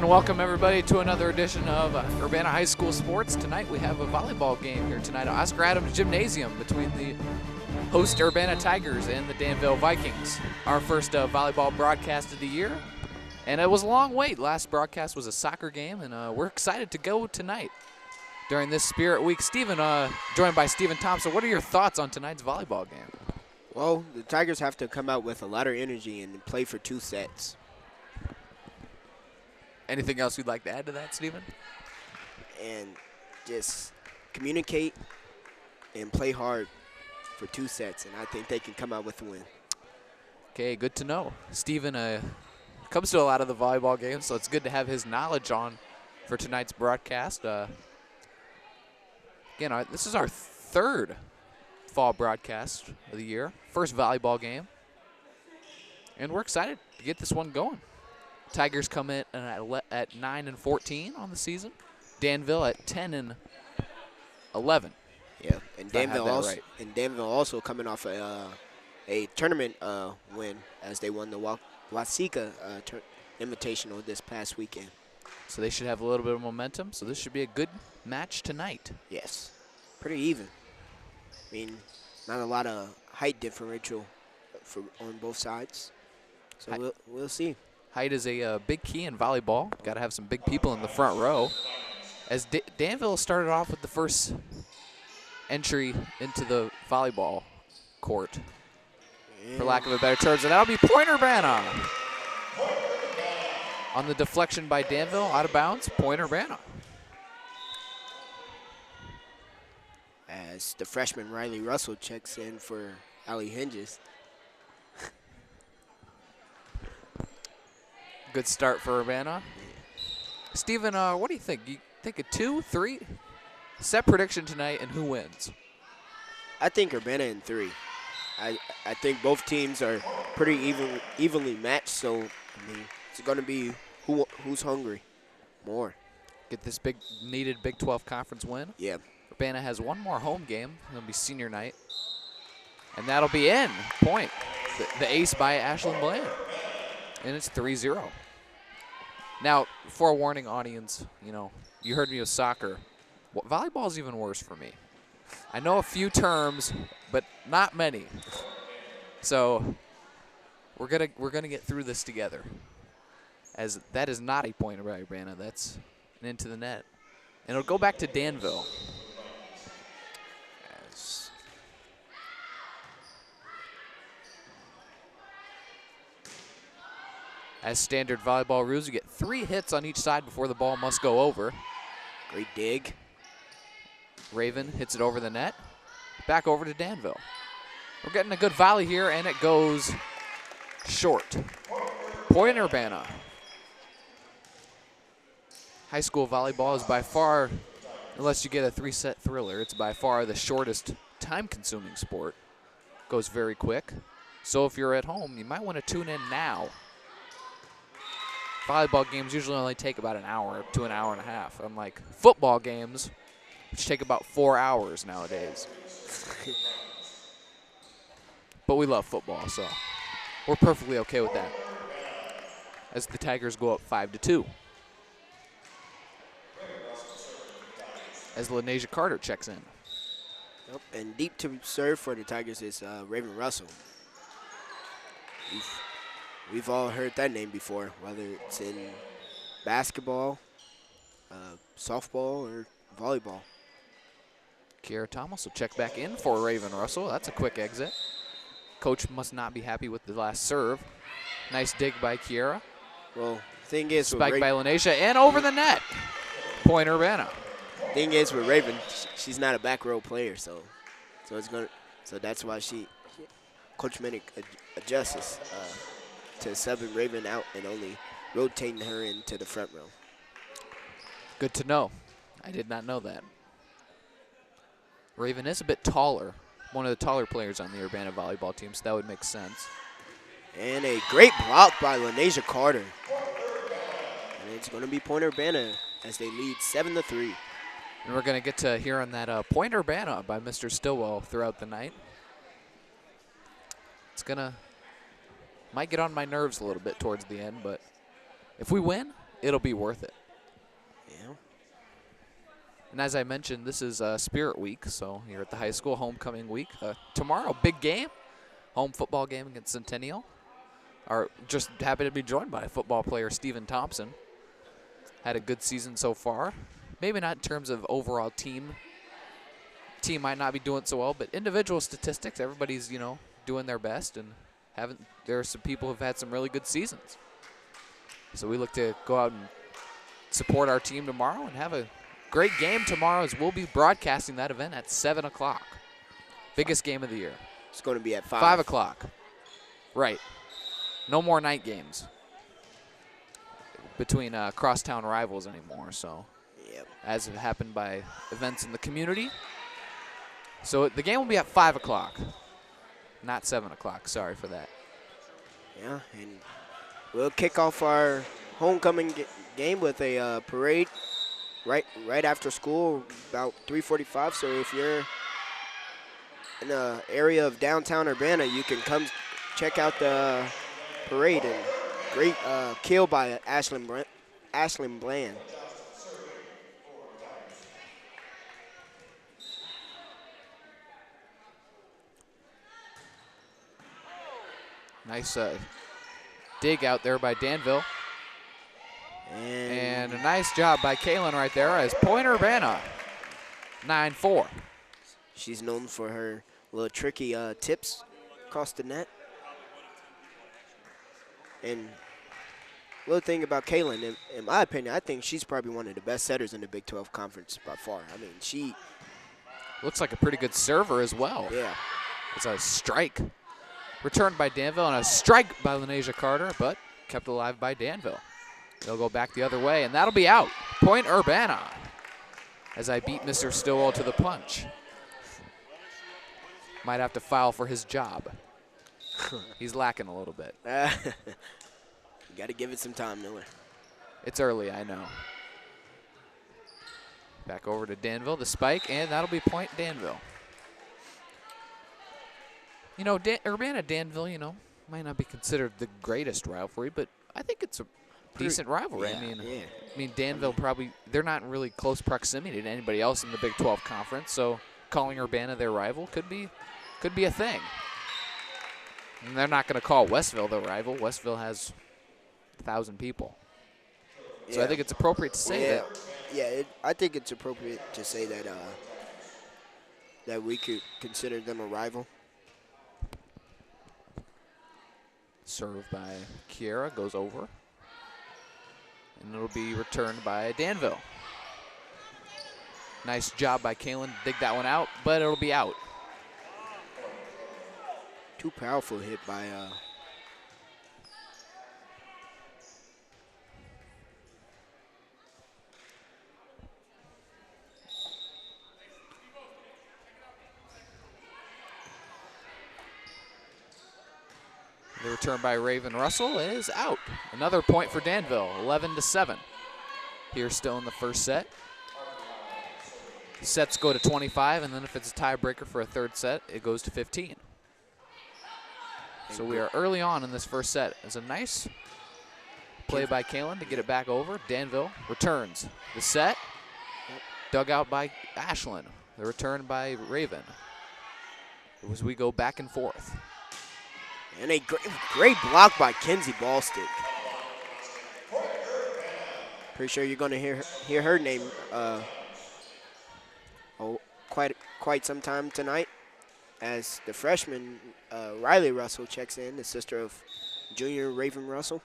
And welcome everybody to another edition of Urbana High School Sports. Tonight we have a volleyball game here tonight at Oscar Adams Gymnasium between the host Urbana Tigers and the Danville Vikings. Our first volleyball broadcast of the year. And it was a long wait. Last broadcast was a soccer game, and we're excited to go tonight during this Spirit Week. Stephen, joined by Stephen Thompson, what are your thoughts on tonight's volleyball game? Well, the Tigers have to come out with a lot of energy and play for 2 sets. Anything else you'd like to add to that, Stephen? And just communicate and play hard for 2 sets, and I think they can come out with a win. Okay, good to know. Stephen comes to a lot of the volleyball games, so it's good to have his knowledge on for tonight's broadcast. Again, this is our 3rd fall broadcast of the year, first volleyball game, and we're excited to get this one going. Tigers come in at 9-14 on the season. Danville at 10-11. Yeah, and Danville also coming off a tournament win as they won the Wasika Invitational this past weekend. So they should have a little bit of momentum. So this should be a good match tonight. Yes, pretty even. I mean, not a lot of height differential on both sides. So we'll see. Height is a big key in volleyball. Got to have some big people in the front row. As Danville started off with the first entry into the volleyball court, for lack of a better term, and that'll be point Urbana. On the deflection by Danville, out of bounds, point Urbana. As the freshman Riley Russell checks in for Allie Hinges. Good start for Urbana. Stephen, what do you think? You think a 2, 3 set prediction tonight, and who wins? I think Urbana in 3. I think both teams are pretty evenly matched, so I mean it's going to be who's hungry more. Get this big needed Big 12 conference win. Yeah. Urbana has one more home game. It'll be senior night, and that'll be in point. The ace by Ashlyn Bland, and it's 3-0. Now, forewarning audience, you heard me with soccer. Volleyball is even worse for me. I know a few terms, but not many. So we're gonna get through this together. As that is not a point by Urbana. That's an into the net, and it'll go back to Danville. As standard volleyball rules, you get 3 hits on each side before the ball must go over. Great dig. Raven hits it over the net. Back over to Danville. We're getting a good volley here, and it goes short. Point Urbana. High school volleyball is by far, unless you get a 3-set thriller, it's by far the shortest time-consuming sport. Goes very quick. So if you're at home, you might want to tune in now. Volleyball games usually only take about an hour to an hour and a half, unlike football games, which take about 4 hours nowadays. But we love football, so we're perfectly okay with that. As the Tigers go up 5-2. As LaNasia Carter checks in. Yep, and deep to serve for the Tigers is Raven Russell. We've all heard that name before, whether it's in basketball, softball, or volleyball. Kiara Thomas will check back in for Raven Russell. That's a quick exit. Coach must not be happy with the last serve. Nice dig by Kiara. Well, thing is, spike by LaNasia and over the net. Point Urbana. Thing is with Raven, she's not a back row player, so that's why Coach Minnick adjusts to subbing Raven out and only rotating her into the front row. Good to know. I did not know that. Raven is a bit taller, one of the taller players on the Urbana volleyball team, so that would make sense. And a great block by LaNasia Carter. And it's going to be point Urbana as they lead 7-3. And we're going to get to hear on that point Urbana by Mr. Stillwell throughout the night. Might get on my nerves a little bit towards the end, but if we win, it'll be worth it. Yeah. And as I mentioned, this is Spirit Week, so you're at the high school homecoming week. Tomorrow, big game, home football game against Centennial. Just happy to be joined by football player Stephen Thompson. Had a good season so far. Maybe not in terms of overall team. Team might not be doing so well, but individual statistics, everybody's, doing their best, and there are some people who've had some really good seasons. So we look to go out and support our team tomorrow and have a great game tomorrow, as we'll be broadcasting that event at 7 o'clock. Biggest game of the year. It's going to be at 5. 5 o'clock. Right. No more night games between crosstown rivals anymore. So, yep. As happened by events in the community. So the game will be at 5 o'clock, not 7 o'clock. Sorry for that. Yeah, and we'll kick off our homecoming game with a parade right after school, about 3:45. So if you're in the area of downtown Urbana, you can come check out the parade. And great kill by Ashlyn Bland. Nice dig out there by Danville. And a nice job by Kaylin right there as Point Urbana, 9-4. She's known for her little tricky tips across the net. And little thing about Kaylin, in my opinion, I think she's probably one of the best setters in the Big 12 Conference by far. I mean, she looks like a pretty good server as well. Yeah. It's a strike. Returned by Danville, and a strike by Lenasia Carter, but kept alive by Danville. They'll go back the other way, and that'll be out. Point Urbana, as I beat Mr. Stillwell to the punch. Might have to file for his job. He's lacking a little bit. You got to give it some time, Miller. It's early, I know. Back over to Danville, the spike, and that'll be point Danville. Urbana-Danville, might not be considered the greatest rivalry, but I think it's a decent rivalry. Yeah, I mean, Danville probably, they're not in really close proximity to anybody else in the Big 12 Conference, so calling Urbana their rival could be a thing. And they're not going to call Westville their rival. Westville has 1,000 people. So I think it's appropriate to say that. Yeah, I think it's appropriate to say that that we could consider them a rival. Served by Kiera, goes over. And it'll be returned by Danville. Nice job by Kaylin to dig that one out, but it'll be out. Too powerful hit by The return by Raven Russell is out. Another point for Danville, 11-7. Here still in the first set. Sets go to 25, and then if it's a tiebreaker for a third set, it goes to 15. So we are early on in this first set. It's a nice play by Kaylin to get it back over. Danville returns the set. Dug out by Ashlyn. The return by Raven. As we go back and forth. And a great block by Kenzie Ballstick. Pretty sure you're going to hear her name quite some time tonight, as the freshman Riley Russell checks in, the sister of junior Raven Russell.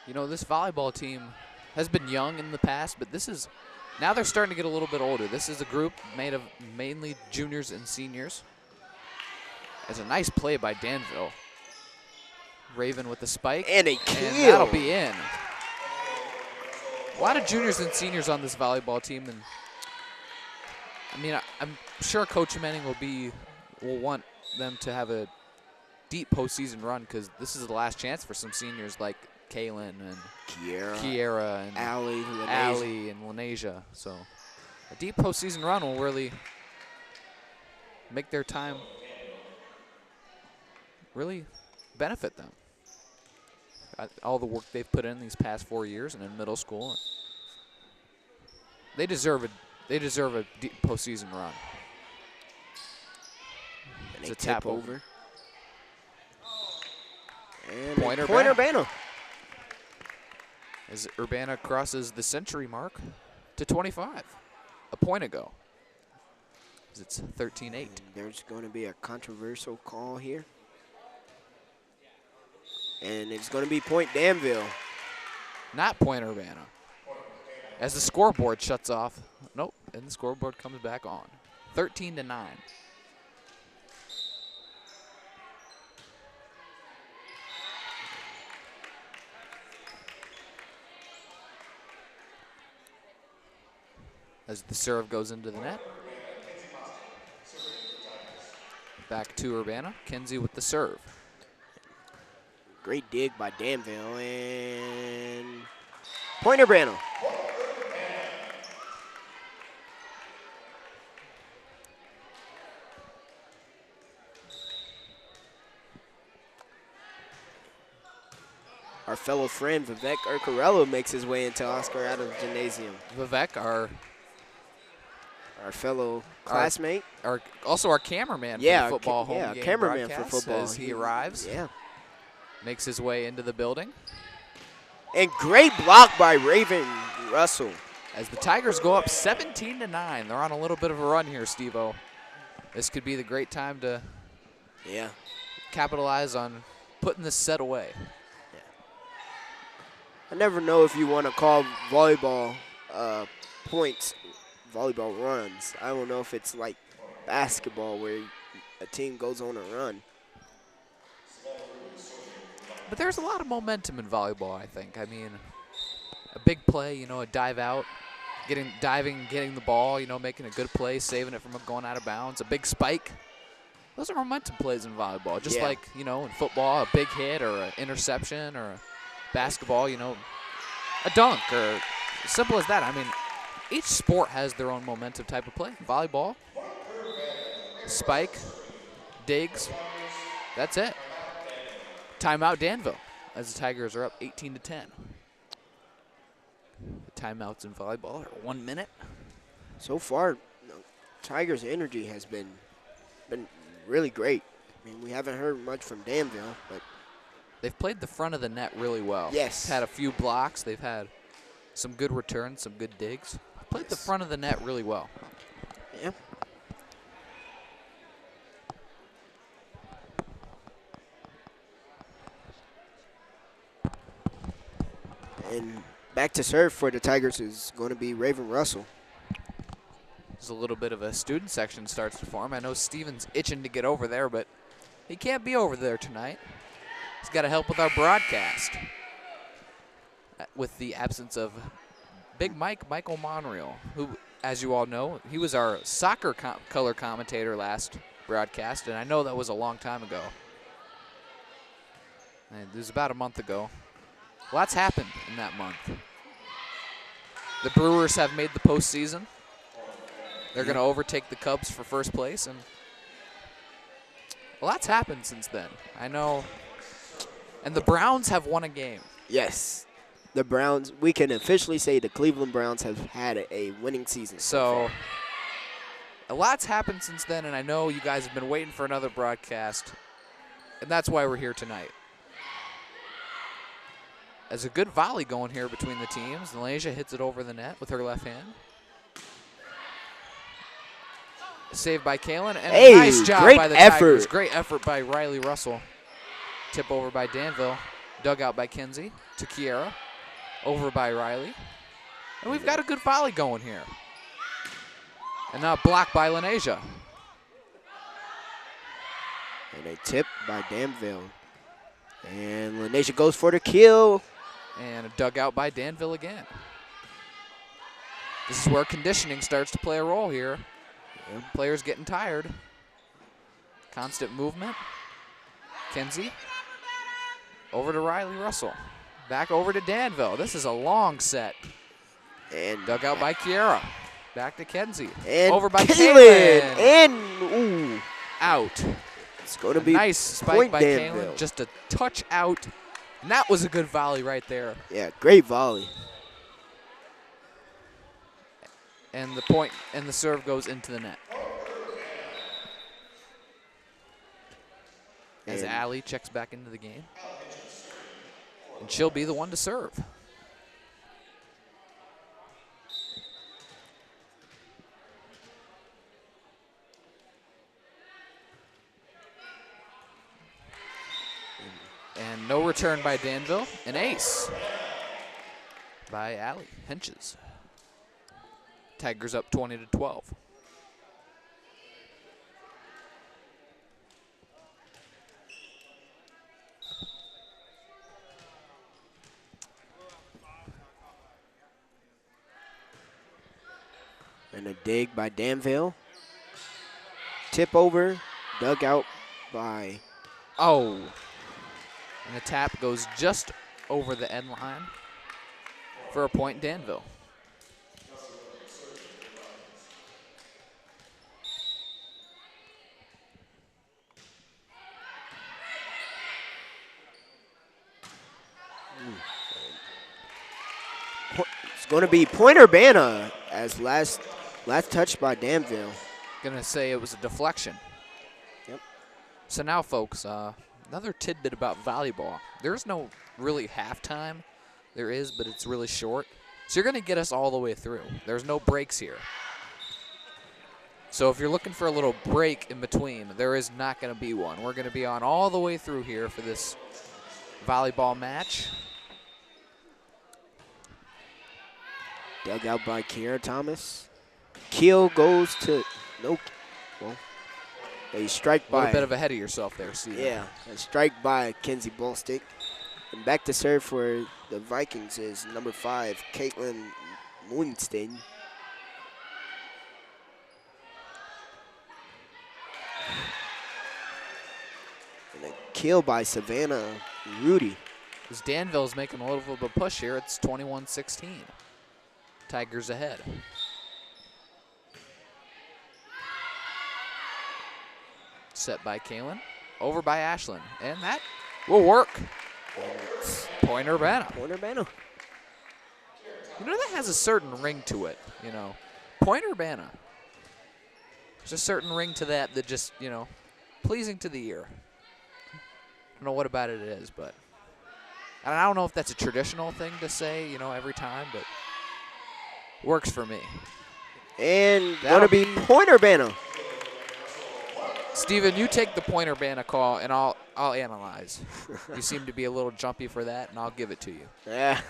This volleyball team has been young in the past, but now they're starting to get a little bit older. This is a group made of mainly juniors and seniors. It's a nice play by Danville. Raven with the spike. And a kill. And that'll be in. A lot of juniors and seniors on this volleyball team. And I'm sure Coach Manning will want them to have a deep postseason run, because this is the last chance for some seniors like Kaylin and Kiera and Allie and Lenasia. So a deep postseason run will really make their time really benefit them. all the work they've put in these past 4 years and in middle school. They deserve a postseason run. And It's a a tap over. And Point point Urbana. Urbana. As Urbana crosses the century mark to 25, a point ago. As it's 13-8. There's going to be a controversial call here. And it's going to be point Danville. Not point Urbana. As the scoreboard shuts off. Nope, and the scoreboard comes back on. 13-9. As the serve goes into the net. Back to Urbana. Kinsey with the serve. Great dig by Danville. And point Urbana. Our fellow friend Vivek Urcarello makes his way into Oscar Adams Gymnasium. Vivek, our fellow classmate. Also our cameraman Yeah, for the football home game cameraman for broadcast football. as he arrives. Yeah. Makes his way into the building. And great block by Raven Russell. As the Tigers go up 17-9. They're on a little bit of a run here, Steve-O. This could be the great time to capitalize on putting this set away. I never know if you want to call volleyball points, volleyball runs. I don't know if it's like basketball where a team goes on a run. But there's a lot of momentum in volleyball, I think. I mean, a big play, a dive out, diving, getting the ball, making a good play, saving it from going out of bounds, a big spike. Those are momentum plays in volleyball. Just like, in football, a big hit or an interception, or a basketball, a dunk, or simple as that. I mean, each sport has their own momentum type of play. Volleyball, spike, digs, that's it. Timeout Danville as the Tigers are up 18-10. The timeouts in volleyball are 1 minute. So far, Tigers' energy has been really great. I mean, we haven't heard much from Danville, but they've played the front of the net really well. Yes. They've had a few blocks. They've had some good returns, some good digs. Played the front of the net really well. Yeah. And back to serve for the Tigers is going to be Raven Russell. There's a little bit of a student section starts to form. I know Steven's itching to get over there, but he can't be over there tonight. He's got to help with our broadcast. With the absence of Big Michael Monreal, who, as you all know, he was our soccer color commentator last broadcast, and I know that was a long time ago. And it was about a month ago. Lots happened in that month. The Brewers have made the postseason. They're going to overtake the Cubs for first place, and lots happened since then. I know. And the Browns have won a game. Yes. The Browns, we can officially say the Cleveland Browns have had a winning season. So a lot's happened since then, and I know you guys have been waiting for another broadcast, and that's why we're here tonight. There's a good volley going here between the teams. Malaysia hits it over the net with her left hand. Saved by Kalen, and a nice job by the Tigers. Great effort by Riley Russell. Tip over by Danville. Dug out by Kinsey to Kiera. Over by Riley. And we've got a good volley going here. And now blocked by Lenasia. And a tip by Danville. And Lenasia goes for the kill. And a dugout by Danville again. This is where conditioning starts to play a role here. Yeah. Players getting tired. Constant movement. Kinsey. Over to Riley Russell. Back over to Danville. This is a long set. And dugout by Kiera. Back to Kinsey. And over by Kaylin. Kaylin. And out. It's going to be nice spike by Danville. Kaylin. Just a touch out And that was a good volley right there. Yeah, great volley. And the point and the serve goes into the net. As And Allie checks back into the game. And she'll be the one to serve. And no return by Danville. An ace by Allie Henches. Tigers up 20-12. And a dig by Danville. Tip over, dug out by. Oh. And the tap goes just over the end line for a point, Danville. It's going to be point Urbana as last touch by Danville. Gonna say it was a deflection. Yep. So now, folks, another tidbit about volleyball. There's no really halftime. There is, but it's really short. So you're gonna get us all the way through. There's no breaks here. So if you're looking for a little break in between, there is not gonna be one. We're gonna be on all the way through here for this volleyball match. Dug out by Kiera Thomas. Keel goes to no. Well, a strike A by. little bit of ahead of yourself there, Steve. Yeah, a strike by Kenzie Ballstick. And back to serve for the Vikings is number 5, Caitlin Winston. And a kill by Savannah Rudy. As Danville's making a little bit of a push here, it's 21-16. Tigers ahead. Set by Kaylin, over by Ashlyn, and that will work. Point Urbana. Point Urbana. You know, that has a certain ring to it, you know. Point Urbana. There's a certain ring to that that just, you know, pleasing to the ear. I don't know what about it is, but I don't know if that's a traditional thing to say, you know, every time, but works for me. And That'll going to be point Urbana. Steven, you take the Point Urbana call, and I'll analyze. You seem to be a little jumpy for that, and I'll give it to you. Yeah.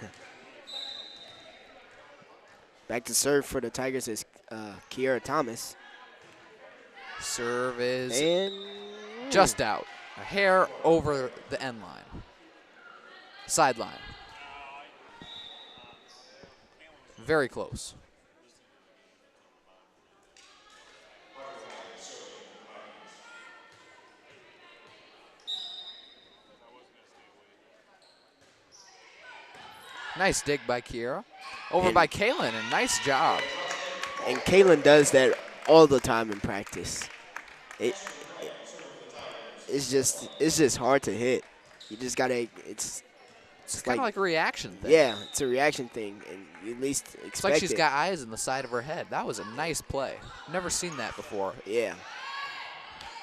Back to serve for the Tigers is Kiera Thomas. Serve is And just out. A hair over the end line. Sideline. Very close. Nice dig by Kiera. Over by Kaylin, and nice job. And Kaylin does that all the time in practice. It's just hard to hit. You just gotta. It's Kind of like a reaction thing. Yeah, it's a reaction thing, and you at least expect It's like she's it. got eyes in the side of her head. That was a nice play. Never seen that before. Yeah.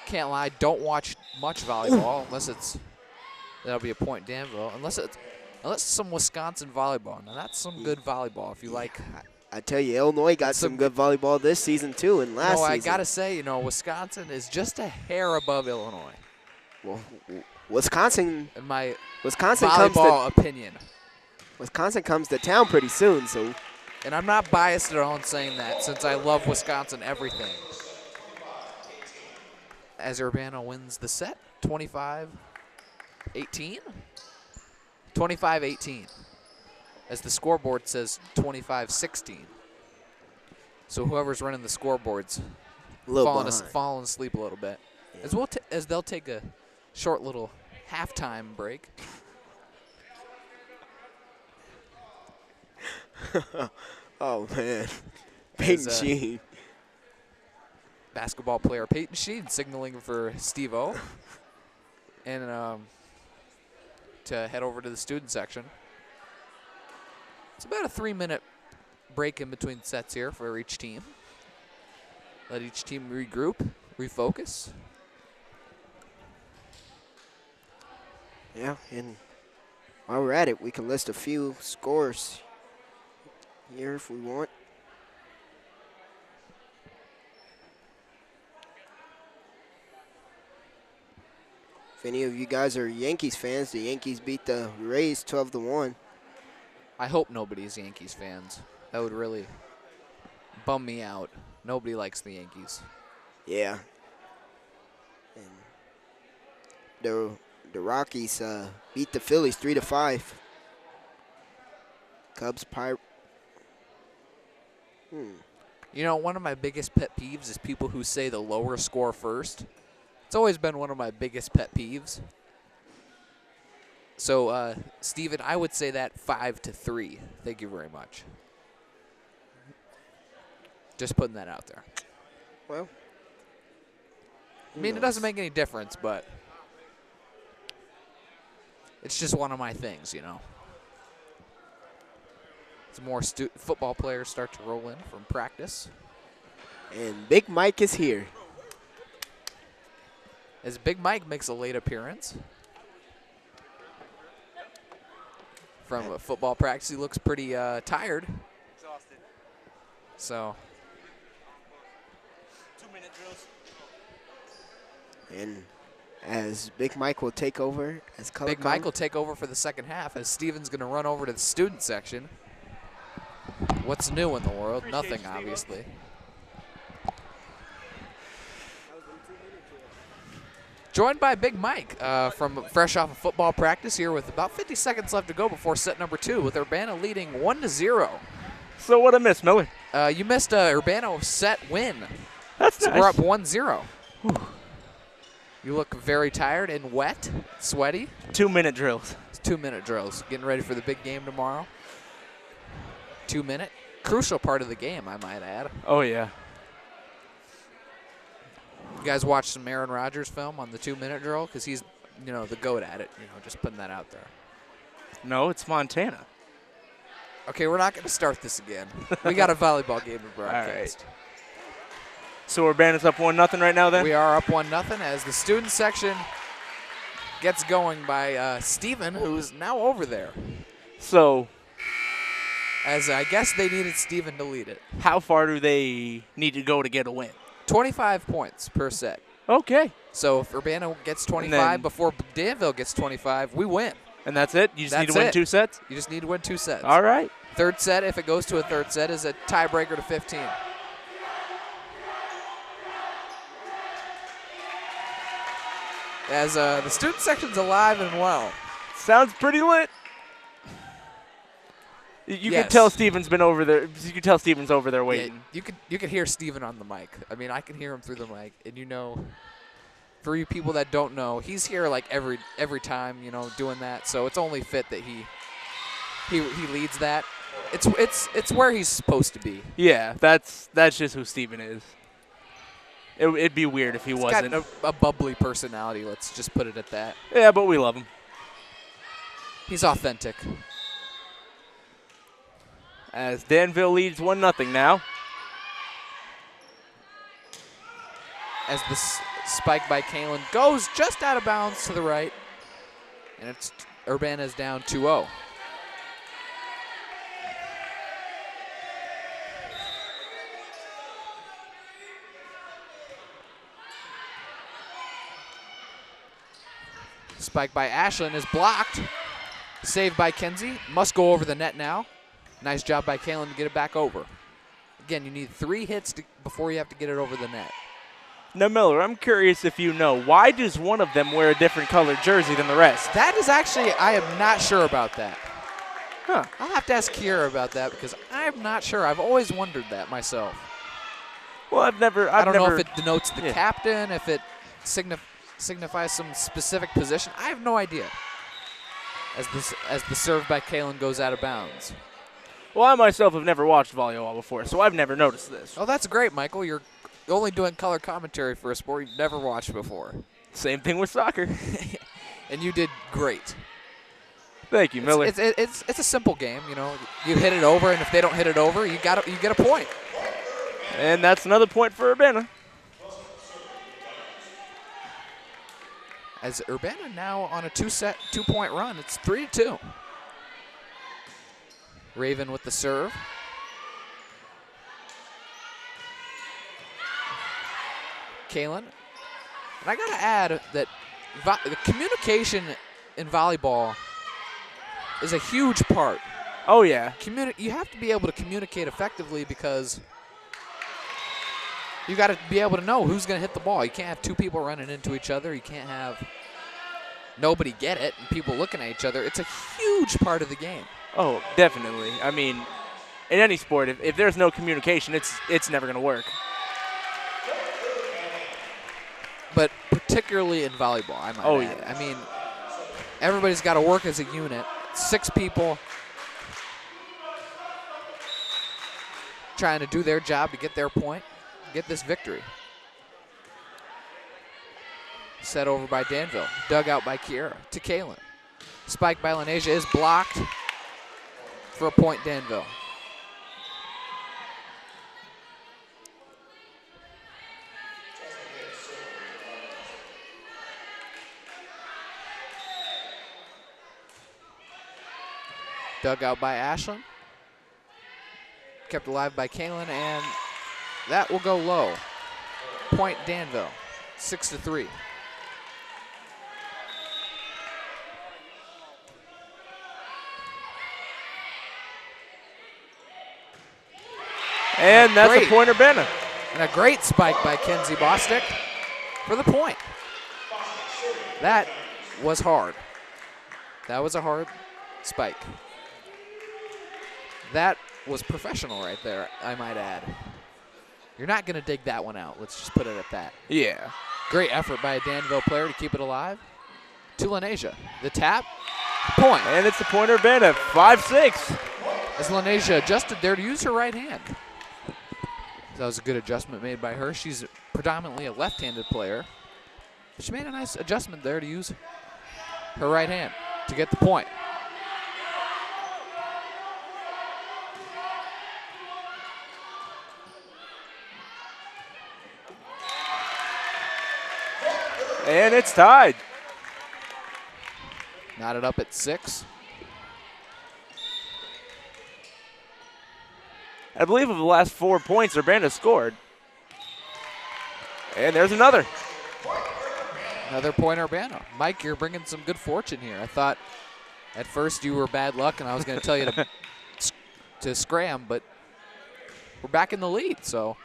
Can't lie, don't watch much volleyball unless that'll be a point Danville. Unless it's some Wisconsin volleyball. Now that's some good volleyball if you like. I tell you, Illinois got some good volleyball this season too, and last season. I gotta say, you know, Wisconsin is just a hair above Illinois. Well, Wisconsin. In my Wisconsin volleyball opinion. Wisconsin comes to town pretty soon, so. And I'm not biased at all in saying that, since I love Wisconsin everything. As Urbana wins the set, 25-18? 25-18. As the scoreboard says 25-16. So whoever's running the scoreboard's falling asleep a little bit. Yeah. As they'll take a short little halftime break. Oh, man. Peyton Sheen. Basketball player Peyton Sheen signaling for Steve-O. And to head over to the student section. It's about a 3-minute break in between sets here for each team. Let each team regroup, refocus. Yeah, and while we're at it, we can list a few scores here if we want. If any of you guys are Yankees fans, the Yankees beat the Rays 12-1. I hope nobody's Yankees fans. That would really bum me out. Nobody likes the Yankees. Yeah. And the Rockies beat the Phillies 3-5. Cubs, You know, one of my biggest pet peeves is people who say the lower score first. It's always been one of my biggest pet peeves. So, Steven, I would say that 5-3. Thank you very much. Just putting that out there. Well, I mean, it doesn't make any difference, but it's just one of my things, you know. As more football players start to roll in from practice. And Big Mike is here. As Big Mike makes a late appearance from a football practice, he looks pretty tired. Exhausted. So. 2-minute drills. And as Big Mike will take over as color Big Mike will take over for the second half as Steven's going to run over to the student section. What's new in the world? Nothing, obviously. Joined by Big Mike from fresh off of football practice here with about 50 seconds left to go before set number 2 with Urbana leading 1-0. So what I missed, Miller? You missed a Urbana set win. That's So nice. we're up 1-0. You look very tired and wet, sweaty. 2-minute drills. It's 2-minute drills. Getting ready for the big game tomorrow. 2-minute. Crucial part of the game, I might add. Oh, yeah. You guys watch some Aaron Rodgers film on the 2-minute drill? Because he's, you know, the GOAT at it. You know, just putting that out there. No, it's Montana. Okay, we're not going to start this again. We got a volleyball game to broadcast. All right. So Urbana's up 1-0 right now then? We are up 1-0 as the student section gets going by Steven, who's now over there. So As I guess they needed Steven to lead it. how far do they need to go to get a win? 25 points per set. Okay. So if Urbana gets 25 then- before Danville gets 25, we win. And that's it? You just need That's to win it. 2 sets? You just need to win 2 sets. All right. Third set, if it goes to a third set, is a tiebreaker to 15. As the student section's alive and well. Sounds pretty lit. You Yes. can tell Steven's been over there. You can tell Steven's over there waiting. Yeah, you can hear Steven on the mic. I mean, I can hear him through the mic, and you know, for you people that don't know, he's here like every time, you know, doing that. So it's only fit that he leads that. It's where he's supposed to be. Yeah, that's just who Steven is. It'd be weird if he He's wasn't. got a bubbly personality. Let's just put it at that. Yeah, but we love him. He's authentic. As Danville leads 1-0 now. As the spike by Kalen goes just out of bounds to the right, and it's Urbana's down 2-0. Spike by Ashlyn is blocked. Saved by Kenzie. Must go over the net now. Nice job by Kalen to get it back over. Again, you need 3 hits before you have to get it over the net. Now, Miller, I'm curious if you know, why does one of them wear a different colored jersey than the rest? That is actually, I am not sure about that. Huh. I'll have to ask Kiera about that because I'm not sure. I've always wondered that myself. Well, I don't know if it denotes the captain, if it signifies some specific position. I have no idea. As the serve by Kalen goes out of bounds. Well, I myself have never watched volleyball before, so I've never noticed this. Oh, that's great, Michael. You're only doing color commentary for a sport you've never watched before. Same thing with soccer. And you did great. Thank you, Miller. It's a simple game, you know. You hit it over, and if they don't hit it over, you get a point. And that's another point for Urbana. As Urbana now on a 2-point run, it's 3-2. Raven with the serve. Kalen. And I got to add that the communication in volleyball is a huge part. Oh, yeah. You have to be able to communicate effectively because you got to be able to know who's going to hit the ball. You can't have two people running into each other. You can't have nobody get it and people looking at each other. It's a huge part of the game. Oh, definitely. I mean, in any sport, if there's no communication, it's never going to work. But particularly in volleyball, I might add. Yeah. I mean, everybody's got to work as a unit. 6 people trying to do their job to get their point, get this victory. Set over by Danville. Dug out by Kiera to Kalen. Spike by Lenasia is blocked for a point, Danville. Dug out by Ashlyn. Kept alive by Kalen, and that will go low. Point Danville, 6-3. And that's a point Urbana. And a great spike by Kenzie Bostic for the point. That was hard. That was a hard spike. That was professional right there, I might add. You're not going to dig that one out. Let's just put it at that. Yeah. Great effort by a Danville player to keep it alive. To Lenasia. The tap, point. And it's the point Urbana, 5-6. As Lenasia adjusted there to use her right hand. That was a good adjustment made by her. She's predominantly a left-handed player. But she made a nice adjustment there to use her right hand to get the point. And it's tied. Knotted up at 6. I believe of the last 4 points, Urbana scored. And there's another. Another point Urbana. Mike, you're bringing some good fortune here. I thought at first you were bad luck and I was going to tell you to scram, but we're back in the lead, so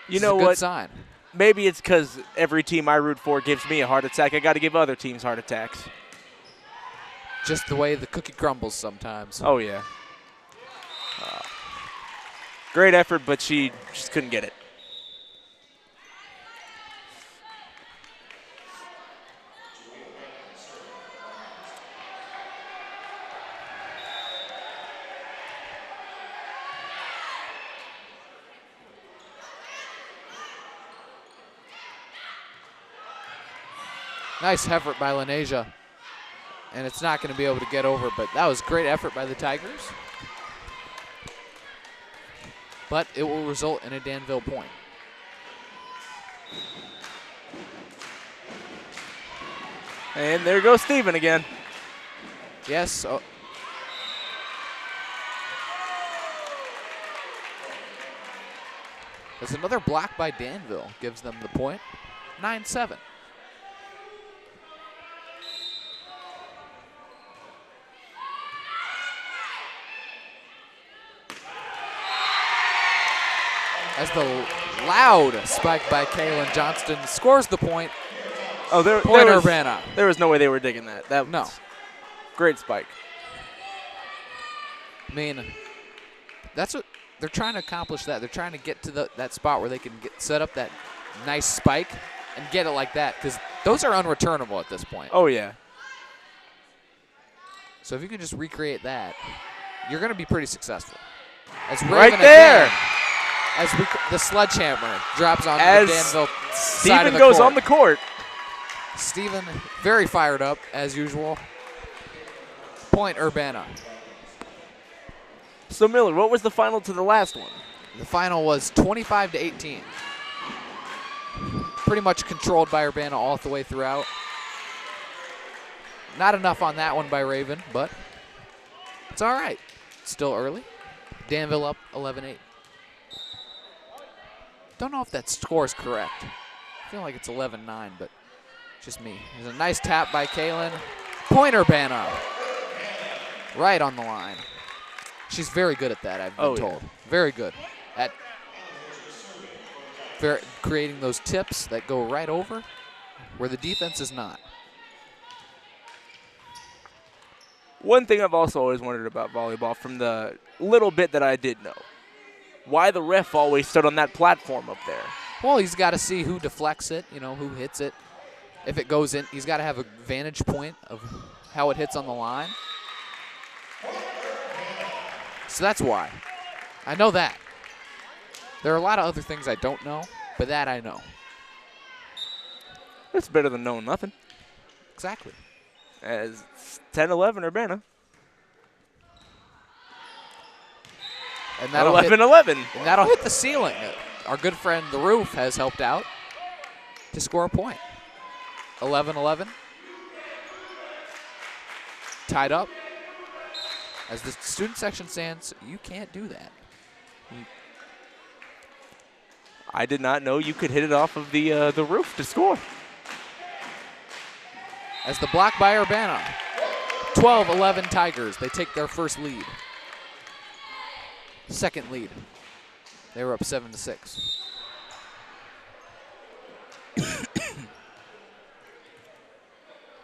you know a good what? sign. Maybe it's because every team I root for gives me a heart attack. I got to give other teams heart attacks. Just the way the cookie crumbles sometimes. Oh, yeah. Great effort, but she just couldn't get it. Nice effort by Lenasia. And it's not going to be able to get over, but that was great effort by the Tigers. But it will result in a Danville point. And there goes Steven again. Yes. There's another block by Danville. Gives them the point. 9-7. As the loud spike by Kaylin Johnston scores the point. Oh, Point Urbana. There was no way they were digging that. That No. was great spike. I mean, that's what they're trying to accomplish. They're trying to get to that spot where they can set up that nice spike and get it like that, because those are unreturnable at this point. Oh, yeah. So if you can just recreate that, you're going to be pretty successful. As Right Raven there. Again, as the sledgehammer drops on the As Danville side Steven of the goes court. on the court. Steven very fired up, as usual. Point Urbana. So, Miller, what was the final to the last one? The final was 25-18. Pretty much controlled by Urbana all the way throughout. Not enough on that one by Raven, but it's all right. Still early. Danville up 11-8. Don't know if that score is correct. I feel like it's 11-9, but just me. There's a nice tap by Kaylin. Point Urbana. Right on the line. She's very good at that, I've been told. Very good at creating those tips that go right over where the defense is not. One thing I've also always wondered about volleyball from the little bit that I did know, why the ref always stood on that platform up there. Well, he's got to see who deflects it, who hits it. If it goes in, he's got to have a vantage point of how it hits on the line. So that's why. I know that. There are a lot of other things I don't know, but that I know. That's better than knowing nothing. Exactly. As 10-11 Urbana. And that'll 11-11. And that'll hit the ceiling. Our good friend The Roof has helped out to score a point. 11-11. Tied up. As the student section stands, you can't do that. I did not know you could hit it off of the roof to score. As the block by Urbana. 12-11 Tigers. They take their first lead. Second lead. They were up 7-6.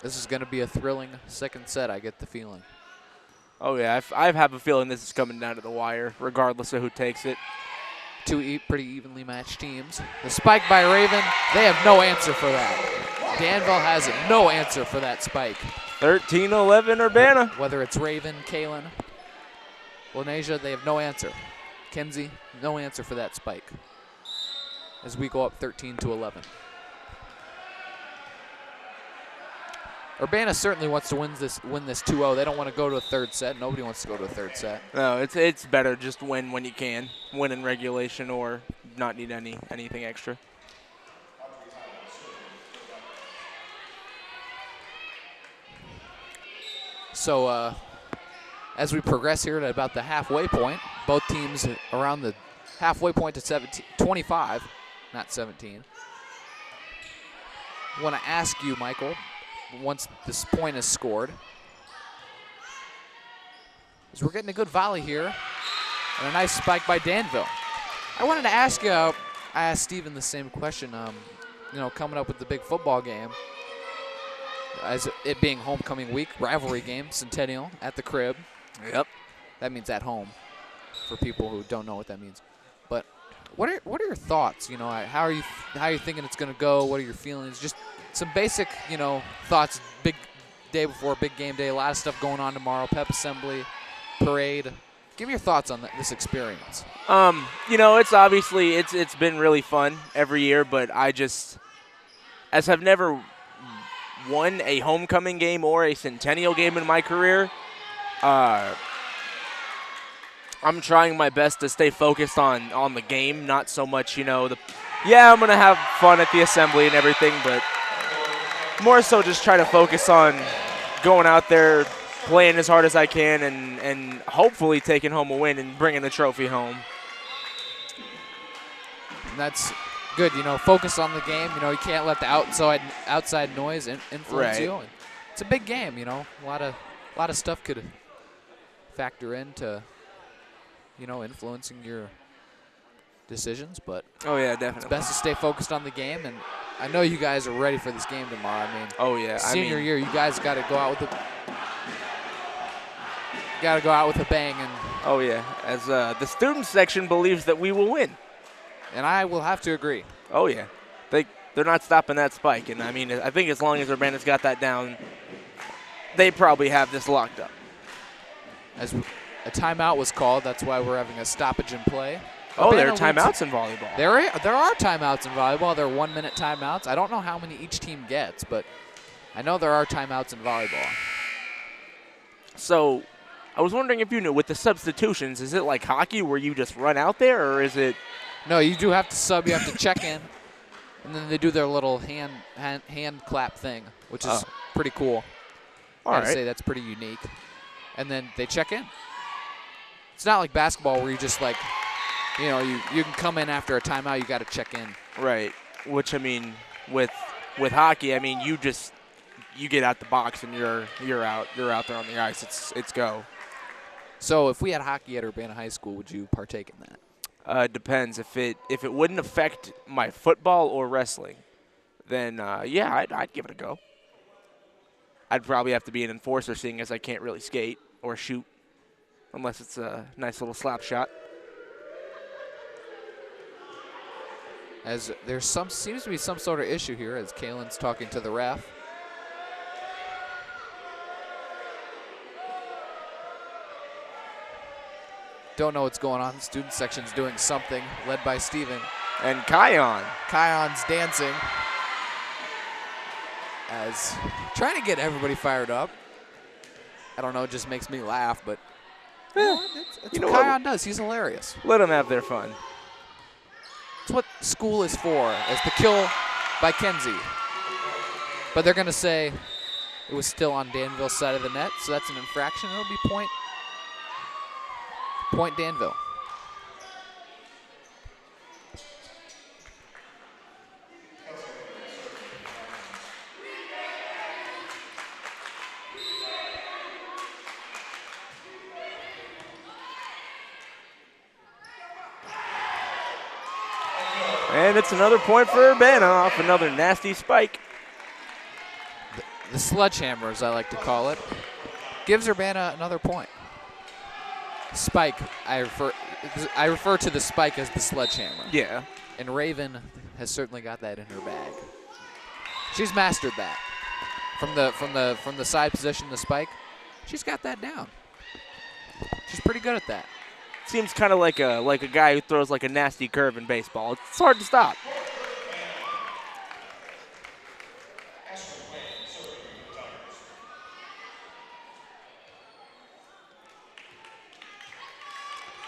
This is going to be a thrilling second set, I get the feeling. Oh, yeah. I have a feeling this is coming down to the wire, regardless of who takes it. Two pretty evenly matched teams. The spike by Raven, they have no answer for that. Danville has no answer for that spike. 13-11 Urbana. Whether it's Raven, Kaylin, Lenasia, they have no answer. Kenzie, no answer for that spike. As we go up 13-11. Urbana certainly wants to win this 2-0. They don't want to go to a third set. Nobody wants to go to a third set. No, it's better just win when you can. Win in regulation or not need anything extra. So as we progress here to about the halfway point, both teams around the halfway point to 25, not 17. I want to ask you, Michael, once this point is scored, as we're getting a good volley here and a nice spike by Danville. I wanted to ask you, I asked Steven the same question, coming up with the big football game, as it being homecoming week, rivalry game, Centennial at the crib. Yep. That means at home for people who don't know what that means. But what are your thoughts? How are you thinking it's going to go? What are your feelings? Just some basic, thoughts. Big day before, big game day. A lot of stuff going on tomorrow. Pep assembly, parade. Give me your thoughts on this experience. It's obviously it's been really fun every year, but as I've never won a homecoming game or a centennial game in my career, I'm trying my best to stay focused on the game, not so much, I'm going to have fun at the assembly and everything, but more so just try to focus on going out there, playing as hard as I can, and hopefully taking home a win and bringing the trophy home. And that's good, focus on the game. You can't let the outside noise influence you. And it's a big game, a lot of stuff could factor into, influencing your decisions. But oh yeah, definitely. It's best to stay focused on the game, and I know you guys are ready for this game tomorrow. Oh yeah, senior year, you guys got to go out with a bang. And oh yeah, as the student section believes that we will win. And I will have to agree. Oh, yeah. They're not stopping that spike. And, I think as long as Urbana's got that down, they probably have this locked up. As a timeout was called, that's why we're having a stoppage in play. Oh, there are timeouts in volleyball. There are timeouts in volleyball. There are 1-minute timeouts. I don't know how many each team gets, but I know there are timeouts in volleyball. So I was wondering if you knew, with the substitutions, is it like hockey where you just run out there, or is it? No, you do have to sub. You have to check in, and then they do their little hand clap thing, which is pretty cool. All I'd right. say that's pretty unique. And then they check in. It's not like basketball where you just like, you can come in after a timeout. You got to check in. Right. Which, I mean, with hockey, I mean, you get out the box and you're out there on the ice. It's go. So if we had hockey at Urbana High School, would you partake in that? It depends. If it wouldn't affect my football or wrestling, then yeah, I'd give it a go. I'd probably have to be an enforcer, seeing as I can't really skate or shoot, unless it's a nice little slap shot. As there seems to be some sort of issue here, as Kalen's talking to the ref. Don't know what's going on. The student section's doing something, led by Steven. And Kion. Kion's dancing. As trying to get everybody fired up. I don't know, it just makes me laugh, but that's what Kion does. He's hilarious. Let them have their fun. It's what school is for, as the kill by Kenzie. But they're going to say it was still on Danville's side of the net, so that's an infraction. It'll be point Danville. And it's another point for Urbana off another nasty spike. The sledgehammer, as I like to call it, gives Urbana another point. Spike, I refer to the spike as the sledgehammer. Yeah. And Raven has certainly got that in her bag. She's mastered that. From the side position, the spike, she's got that down. She's pretty good at that. Seems kind of like a guy who throws like a nasty curve in baseball. It's hard to stop.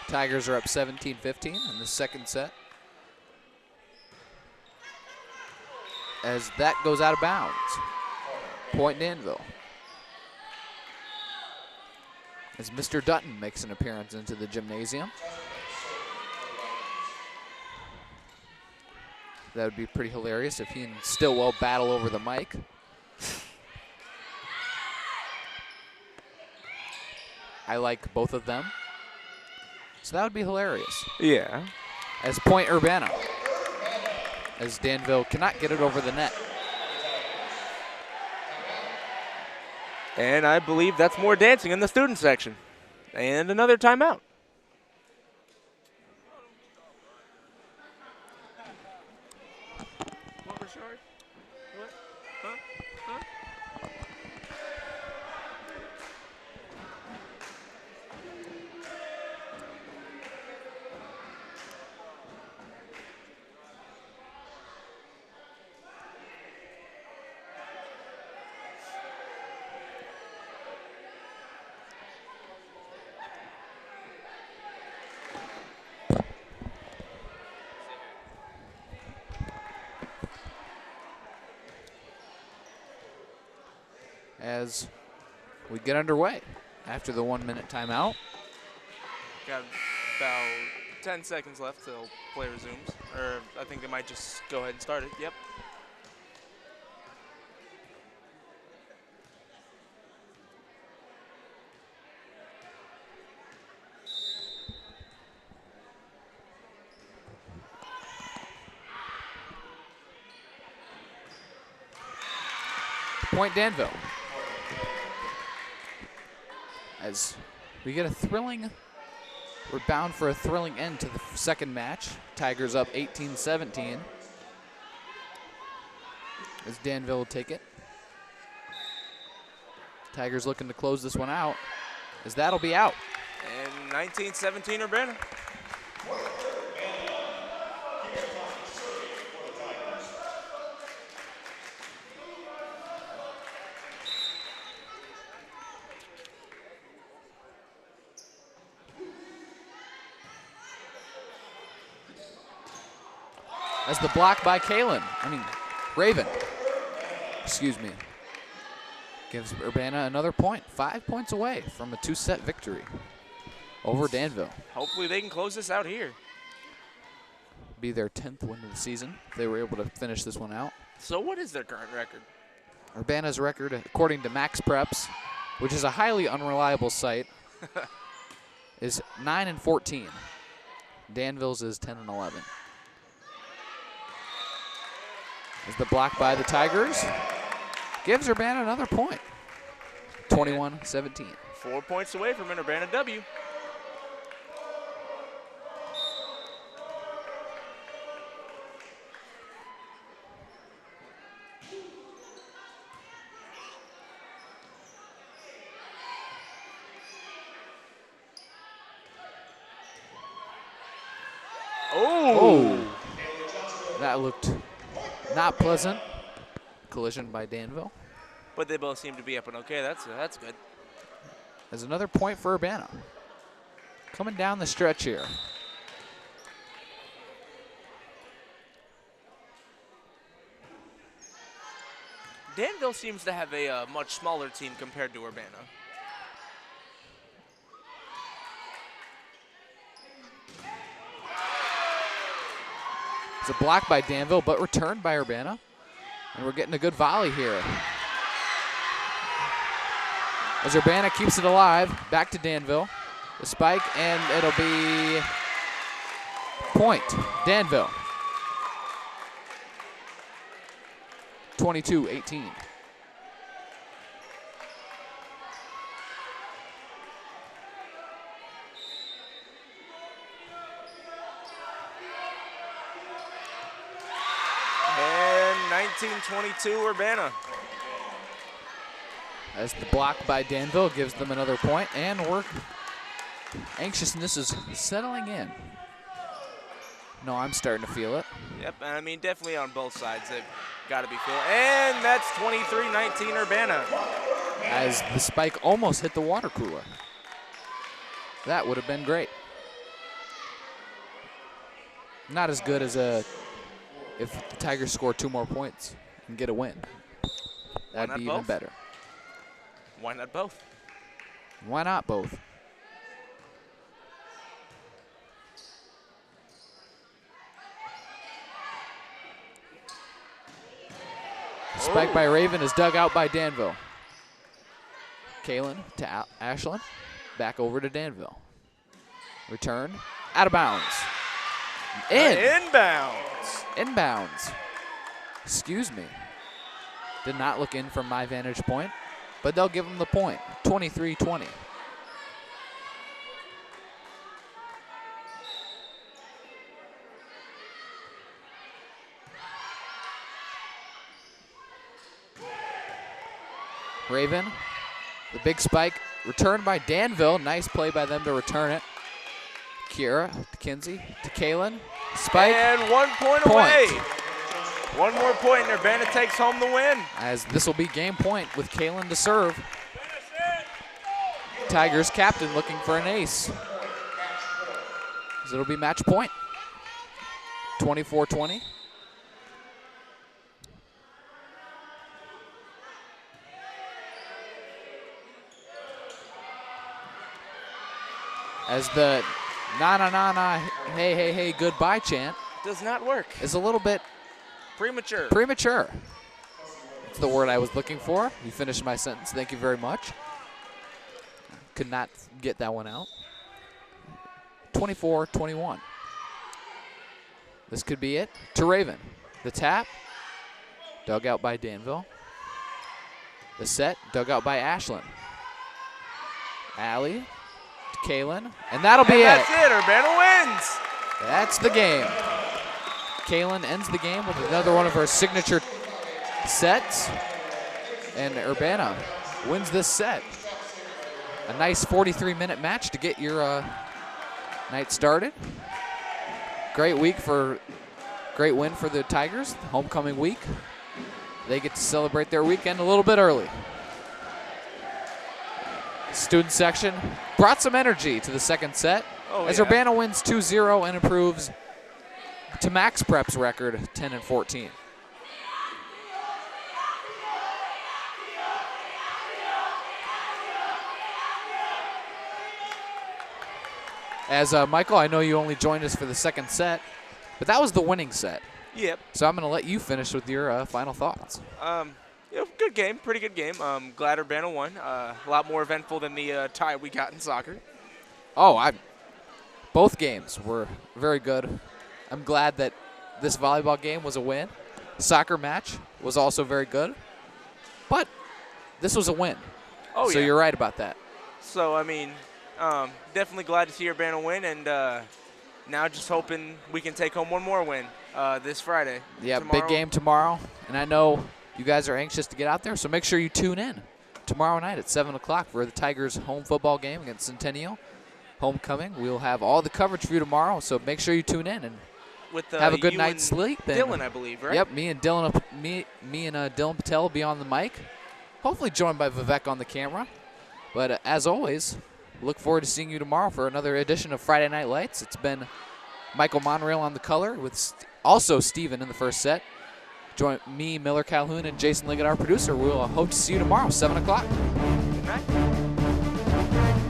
Tigers are up 17-15 in the second set. As that goes out of bounds. Point Danville. As Mr. Dutton makes an appearance into the gymnasium. That would be pretty hilarious if he and Stillwell battle over the mic. I like both of them. So that would be hilarious. Yeah. As point Urbana. As Danville cannot get it over the net. And I believe that's more dancing in the student section. And another timeout. As we get underway after the 1 minute timeout. Got about 10 seconds left till play resumes. Or I think they might just go ahead and start it. Yep. Point Danville. As we get we're bound for a thrilling end to the second match. Tigers up 18-17. As Danville will take it. Tigers looking to close this one out, as that'll be out. And 19-17 Urbana. As the block by Raven, excuse me, gives Urbana another point. 5 points away from a 2-set victory over Danville. Hopefully they can close this out here. Be their 10th win of the season if they were able to finish this one out. So what is their current record? Urbana's record, according to Max Preps, which is a highly unreliable site, is 9-14. Danville's is 10-11. As the block by the Tigers gives Urbana another point. 21-17. 4 points away from an Urbana W. Oh, that looked not pleasant. Collision by Danville. But they both seem to be up and okay. That's good. There's another point for Urbana. Coming down the stretch here. Danville seems to have a much smaller team compared to Urbana. It's a block by Danville, but returned by Urbana. And we're getting a good volley here. As Urbana keeps it alive, back to Danville. The spike, and it'll be point, Danville. 22-18. And 19-22 Urbana. As the block by Danville gives them another point, and anxiousness is settling in. No, I'm starting to feel it. Yep, I mean, definitely on both sides. They've got to be feeling. And that's 23-19 Urbana. As the spike almost hit the water cooler. That would have been great. Not as good as if the Tigers score 2 more points and get a win. That'd be even better. Why not both? Why not both? Spike by Raven is dug out by Danville. Kalen to Ashland. Back over to Danville. Return. Out of bounds. Inbounds. Inbounds. Excuse me. Did not look in from my vantage point, but they'll give them the point. 23-20. Raven, the big spike, returned by Danville. Nice play by them to return it. Kira to Kinsey to Kalen. Spike. And 1 point away. 1 more point and Urbana takes home the win. As this will be game point with Kalen to serve. Tigers captain looking for an ace. As it'll be match point. 24-20. As the na-na-na-na, hey, goodbye chant Does not work. is a little bit Premature. premature. That's the word I was looking for. You finished my sentence. Thank you very much. Could not get that one out. 24-21. This could be it. To Raven. The tap. Dug out by Danville. The set. Dug out by Ashland. Allie. To Kalen. And that'll be it. That's it. Urbana wins. That's the game. Kalen ends the game with another one of her signature sets. And Urbana wins this set. A nice 43-minute match to get your night started. Great win for the Tigers, homecoming week. They get to celebrate their weekend a little bit early. Student section brought some energy to the second set as Urbana wins 2-0 and improves to Max Prep's record, 10-14. As Michael, I know you only joined us for the second set, but that was the winning set. Yep. So I'm going to let you finish with your final thoughts. Yeah, good game, pretty good game. Glad Urbana won. A lot more eventful than the tie we got in soccer. Oh, both games were very good. I'm glad that this volleyball game was a win. The soccer match was also very good, but this was a win. Oh, so yeah. You're right about that. So, I mean, definitely glad to see Urbana win, and now just hoping we can take home one more win this Friday. Yeah, tomorrow. Big game tomorrow, and I know you guys are anxious to get out there, so make sure you tune in tomorrow night at 7 o'clock for the Tigers' home football game against Centennial. Homecoming. We'll have all the coverage for you tomorrow, so make sure you tune in and With, have a good you night's and sleep. Dylan, I believe, right? Yep, me and Dylan Patel will be on the mic, hopefully joined by Vivek on the camera. But as always, look forward to seeing you tomorrow for another edition of Friday Night Lights. It's been Michael Monreal on the color with also Steven in the first set. Join me, Miller Calhoun, and Jason Liggett, our producer. We'll hope to see you tomorrow, 7 o'clock. Good night.